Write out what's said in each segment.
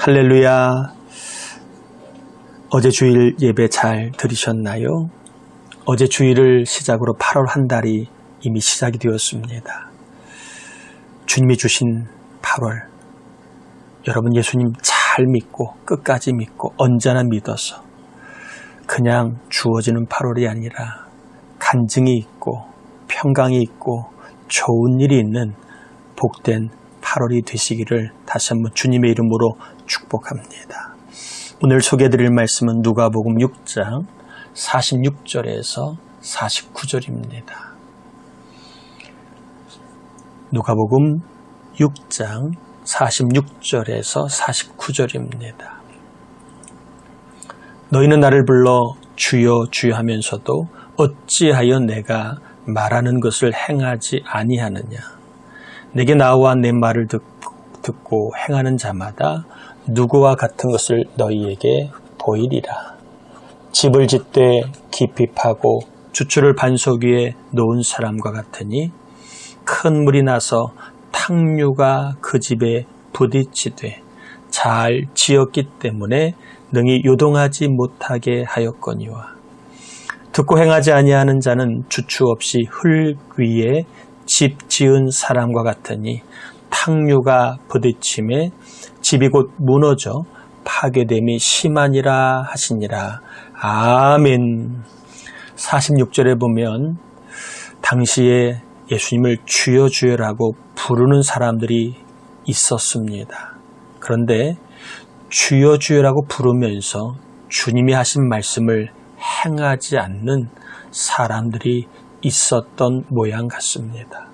할렐루야. 어제 주일 예배 잘 들으셨나요? 어제 주일을 시작으로 8월 한 달이 이미 시작이 되었습니다. 주님이 주신 8월, 여러분 예수님 잘 믿고 끝까지 믿고 언제나 믿어서 그냥 주어지는 8월이 아니라 간증이 있고 평강이 있고 좋은 일이 있는 복된 8월이 되시기를 다시 한번 주님의 이름으로 축복합니다. 오늘 소개해드릴 말씀은 누가복음 6장 46절에서 49절입니다. 누가복음 6장 46절에서 49절입니다. 너희는 나를 불러 주여 주여 하면서도 어찌하여 내가 말하는 것을 행하지 아니하느냐. 내게 나와 내 말을 듣고 행하는 자마다 누구와 같은 것을 너희에게 보이리라. 집을 짓되 깊이 파고 주추를 반석 위에 놓은 사람과 같으니 큰 물이 나서 탕류가 그 집에 부딪히되 잘 지었기 때문에 능히 요동하지 못하게 하였거니와 듣고 행하지 아니하는 자는 주추 없이 흙 위에 집 지은 사람과 같으니 탕류가 부딪힘에 집이 곧 무너져 파괴됨이 심하니라 하시니라. 아멘. 46절에 보면 당시에 예수님을 주여 주여라고 부르는 사람들이 있었습니다. 그런데 주여 주여라고 부르면서 주님이 하신 말씀을 행하지 않는 사람들이 있었던 모양 같습니다.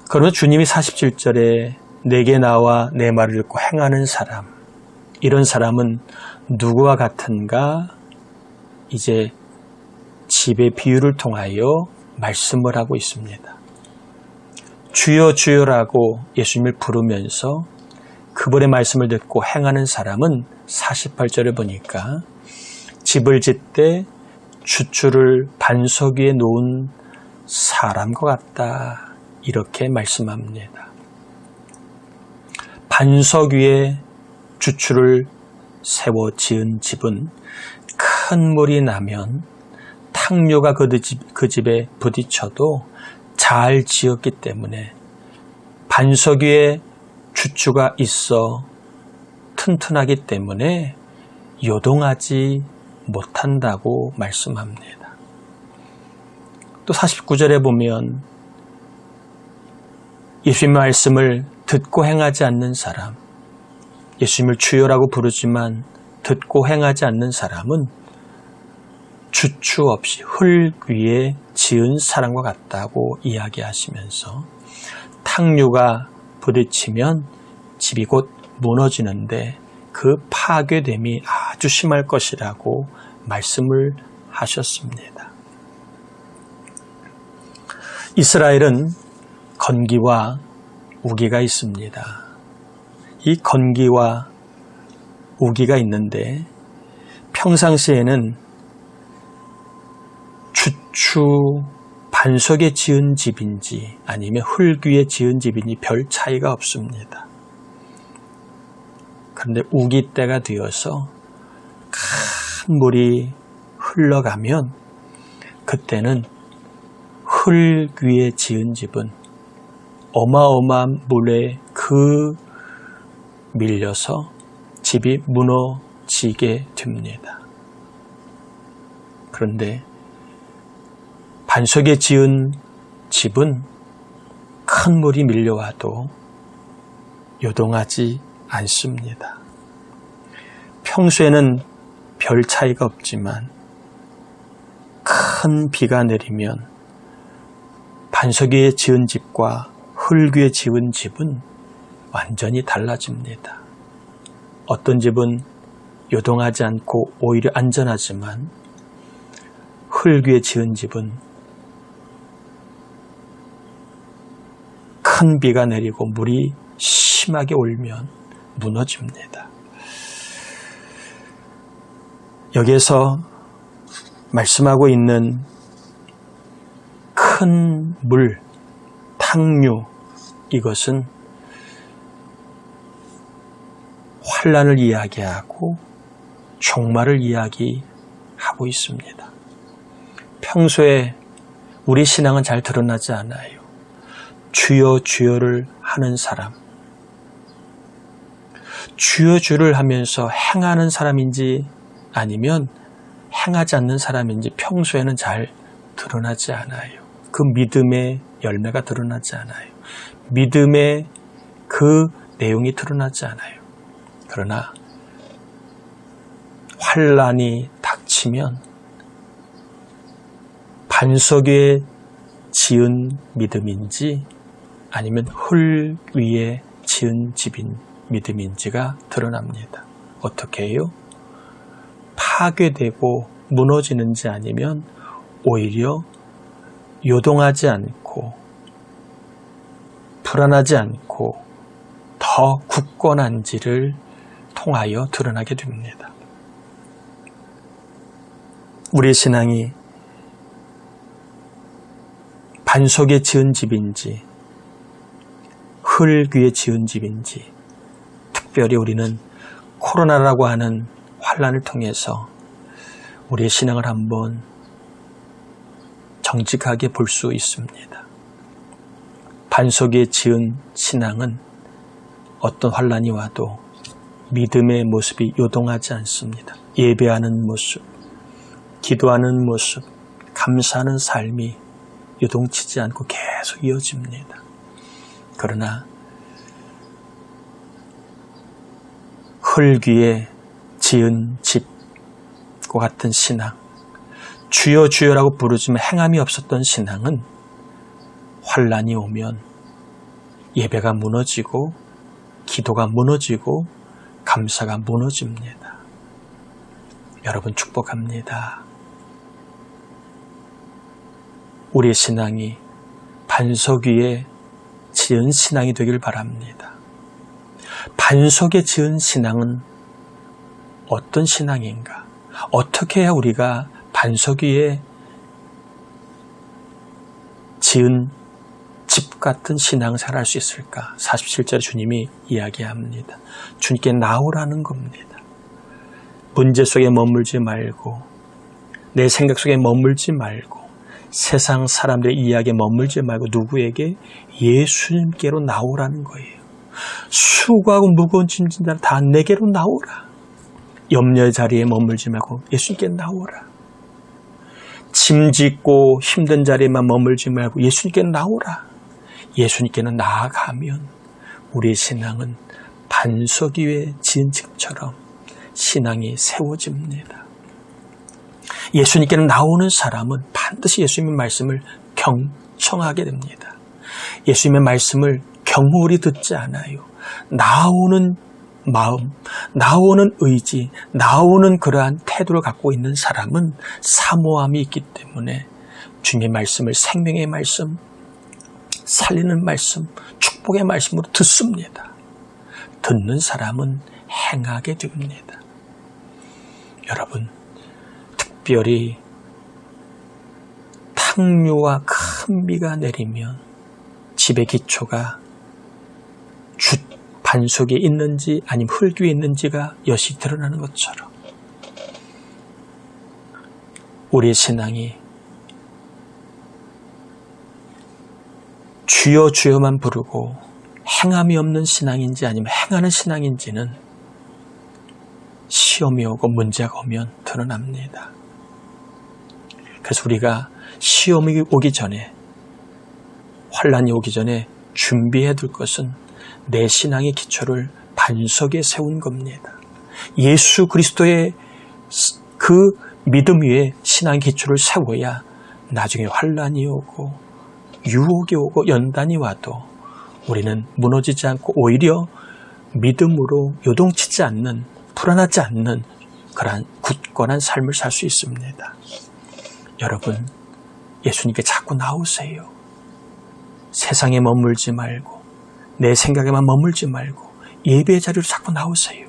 그러면 주님이 47절에 내게 나와 내 말을 듣고 행하는 사람, 이런 사람은 누구와 같은가? 이제 집의 비유를 통하여 말씀을 하고 있습니다. 주여 주여라고 예수님을 부르면서 그분의 말씀을 듣고 행하는 사람은 48절에 보니까 집을 짓되 주추를 반석 위에 놓은 사람과 같다. 이렇게 말씀합니다. 반석 위에 주추를 세워 지은 집은 큰 물이 나면 탕류가 그 집에 부딪혀도 잘 지었기 때문에 반석 위에 주추가 있어 튼튼하기 때문에 요동하지 못한다고 말씀합니다. 또 49절에 보면 예수님의 말씀을 듣고 행하지 않는 사람, 예수님을 주여라고 부르지만 듣고 행하지 않는 사람은 주추 없이 흙 위에 지은 사람과 같다고 이야기하시면서 탕류가 부딪히면 집이 곧 무너지는데 그 파괴됨이 아주 심할 것이라고 말씀을 하셨습니다. 이스라엘은 건기와 우기가 있습니다. 이 건기와 우기가 있는데 평상시에는 주추 반석에 지은 집인지 아니면 흙 위에 지은 집인지 별 차이가 없습니다. 그런데 우기 때가 되어서 큰 물이 흘러가면 그때는 흙 위에 지은 집은 어마어마한 물에 밀려서 집이 무너지게 됩니다. 그런데 반석에 지은 집은 큰 물이 밀려와도 요동하지 않습니다. 평소에는 별 차이가 없지만 큰 비가 내리면 반석 위에 지은 집과 흙 위에 지은 집은 완전히 달라집니다. 어떤 집은 요동하지 않고 오히려 안전하지만 흙 위에 지은 집은 큰 비가 내리고 물이 심하게 올면 무너집니다. 여기에서 말씀하고 있는 큰 물, 탕류, 이것은 환난을 이야기하고 종말을 이야기하고 있습니다. 평소에 우리 신앙은 잘 드러나지 않아요. 주여 주여를 하는 사람, 주여 주를 하면서 행하는 사람인지 아니면 행하지 않는 사람인지 평소에는 잘 드러나지 않아요. 그 믿음의 열매가 드러나지 않아요. 믿음의 그 내용이 드러나지 않아요. 그러나 환난이 닥치면 반석 위에 지은 믿음인지 아니면 흙 위에 지은 집인 믿음인지가 드러납니다. 어떻게 해요? 파괴되고 무너지는지 아니면 오히려 요동하지 않고 불안하지 않고 더 굳건한지를 통하여 드러나게 됩니다. 우리의 신앙이 반석에 지은 집인지 흙 위에 지은 집인지, 특별히 우리는 코로나라고 하는 환난을 통해서 우리의 신앙을 한번 정직하게 볼 수 있습니다. 반석에 지은 신앙은 어떤 환난이 와도 믿음의 모습이 요동하지 않습니다. 예배하는 모습, 기도하는 모습, 감사하는 삶이 요동치지 않고 계속 이어집니다. 그러나 흙 위에 지은 집과 같은 신앙, 주여 주여라고 부르지만 행함이 없었던 신앙은 환난이 오면 예배가 무너지고 기도가 무너지고 감사가 무너집니다. 여러분 축복합니다. 우리의 신앙이 반석 위에 지은 신앙이 되길 바랍니다. 반석에 지은 신앙은 어떤 신앙인가? 어떻게 해야 우리가 반석 위에 지은 집 같은 신앙생활을 할 수 있을까? 47절에 주님이 이야기합니다. 주님께 나오라는 겁니다. 문제 속에 머물지 말고 내 생각 속에 머물지 말고 세상 사람들의 이야기에 머물지 말고 누구에게? 예수님께로 나오라는 거예요. 수고하고 무거운 짐진 다 내게로 나오라. 염려의 자리에 머물지 말고 예수님께 나오라. 짐 짓고 힘든 자리에만 머물지 말고 예수님께 나오라. 예수님께는 나아가면 우리의 신앙은 반석 위에 지은 집처럼 신앙이 세워집니다. 예수님께는 나오는 사람은 반드시 예수님의 말씀을 경청하게 됩니다. 예수님의 말씀을 경홀히 듣지 않아요. 나오는 마음, 나오는 의지, 나오는 그러한 태도를 갖고 있는 사람은 사모함이 있기 때문에 주님의 말씀을 생명의 말씀, 살리는 말씀, 축복의 말씀으로 듣습니다. 듣는 사람은 행하게 됩니다. 여러분, 특별히 탕류와 큰 비가 내리면 집의 기초가 반석에 있는지 아니면 흙 위에 있는지가 여실히 드러나는 것처럼 우리의 신앙이 주여 주여만 부르고 행함이 없는 신앙인지 아니면 행하는 신앙인지는 시험이 오고 문제가 오면 드러납니다. 그래서 우리가 시험이 오기 전에, 환난이 오기 전에 준비해야 될 것은 내 신앙의 기초를 반석에 세운 겁니다. 예수 그리스도의 그 믿음 위에 신앙의 기초를 세워야 나중에 환난이 오고 유혹이 오고 연단이 와도 우리는 무너지지 않고 오히려 믿음으로 요동치지 않는, 불안하지 않는 그러한 굳건한 삶을 살 수 있습니다. 여러분, 예수님께 자꾸 나오세요. 세상에 머물지 말고 내 생각에만 머물지 말고 예배의 자리로 자꾸 나오세요.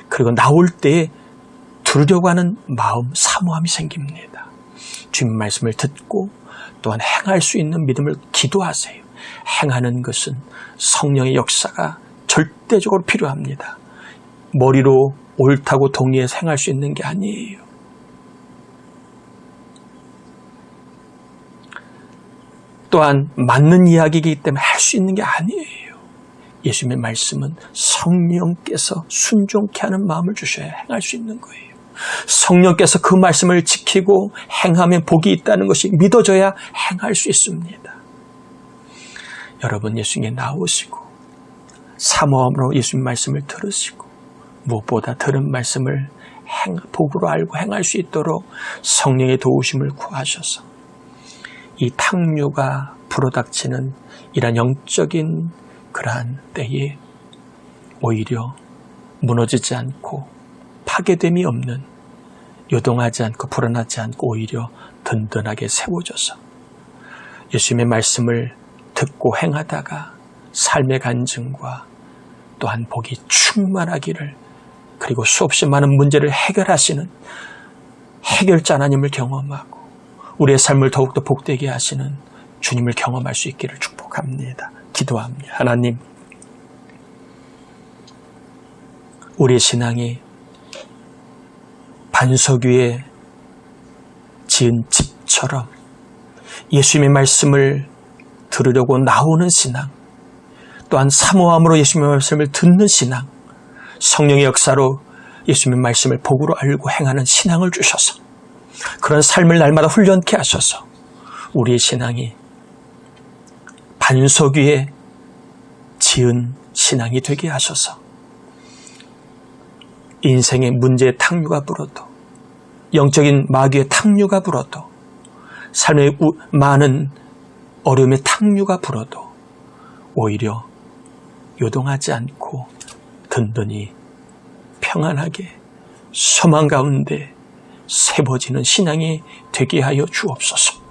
그리고 나올 때 들으려고 하는 마음, 사모함이 생깁니다. 주님 말씀을 듣고 또한 행할 수 있는 믿음을 기도하세요. 행하는 것은 성령의 역사가 절대적으로 필요합니다. 머리로 옳다고 동의해서 행할 수 있는 게 아니에요. 또한 맞는 이야기이기 때문에 할 수 있는 게 아니에요. 예수님의 말씀은 성령께서 순종케 하는 마음을 주셔야 행할 수 있는 거예요. 성령께서 그 말씀을 지키고 행하면 복이 있다는 것이 믿어져야 행할 수 있습니다. 여러분, 예수님께 나오시고 사모함으로 예수님 말씀을 들으시고 무엇보다 들은 말씀을 복으로 알고 행할 수 있도록 성령의 도우심을 구하셔서 이 탕류가 불어닥치는 이런 영적인 그러한 때에 오히려 무너지지 않고 파괴됨이 없는, 요동하지 않고 불안하지 않고 오히려 든든하게 세워져서 예수님의 말씀을 듣고 행하다가 삶의 간증과 또한 복이 충만하기를, 그리고 수없이 많은 문제를 해결하시는 해결자 하나님을 경험하고 우리의 삶을 더욱더 복되게 하시는 주님을 경험할 수 있기를 축복합니다. 기도합니다. 하나님, 우리의 신앙이 반석 위에 지은 집처럼 예수님의 말씀을 들으려고 나오는 신앙, 또한 사모함으로 예수님의 말씀을 듣는 신앙, 성령의 역사로 예수님의 말씀을 복으로 알고 행하는 신앙을 주셔서 그런 삶을 날마다 훈련케 하셔서 우리의 신앙이 반석 위에 지은 신앙이 되게 하셔서 인생의 문제의 탕류가 불어도, 영적인 마귀의 탕류가 불어도, 삶의 많은 어려움의 탕류가 불어도 오히려 요동하지 않고 든든히 평안하게 소망 가운데 세워지는 신앙이 되게 하여 주옵소서.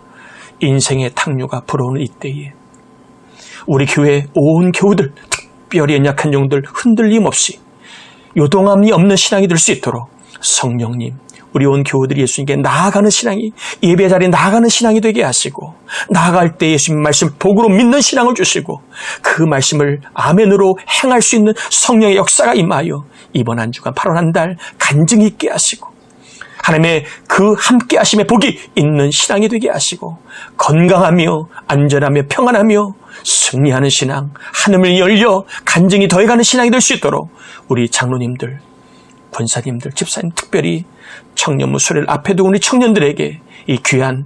인생의 탕류가 불어오는 이때에 우리 교회 온 교우들, 특별히 연약한 영들 흔들림 없이 요동함이 없는 신앙이 될 수 있도록 성령님, 우리 온 교우들이 예수님께 나아가는 신앙이, 예배 자리에 나아가는 신앙이 되게 하시고, 나아갈 때 예수님 말씀 복으로 믿는 신앙을 주시고, 그 말씀을 아멘으로 행할 수 있는 성령의 역사가 임하여 이번 한 주간 8월 한 달 간증이 있게 하시고, 하나님의 그 함께 하심의 복이 있는 신앙이 되게 하시고, 건강하며 안전하며 평안하며 승리하는 신앙, 하늘을 열려 간증이 더해가는 신앙이 될 수 있도록 우리 장로님들, 권사님들, 집사님, 특별히 청년부 수레를 앞에 두고 우리 청년들에게 이 귀한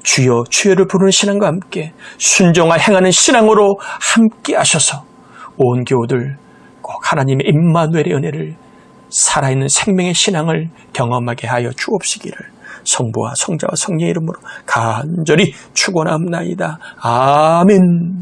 주여 주여를 부르는 신앙과 함께 순종하여 행하는 신앙으로 함께 하셔서 온 교우들 꼭 하나님의 임마누엘의 은혜를, 살아있는 생명의 신앙을 경험하게 하여 주옵시기를 성부와 성자와 성령의 이름으로 간절히 축원합나이다. 아멘.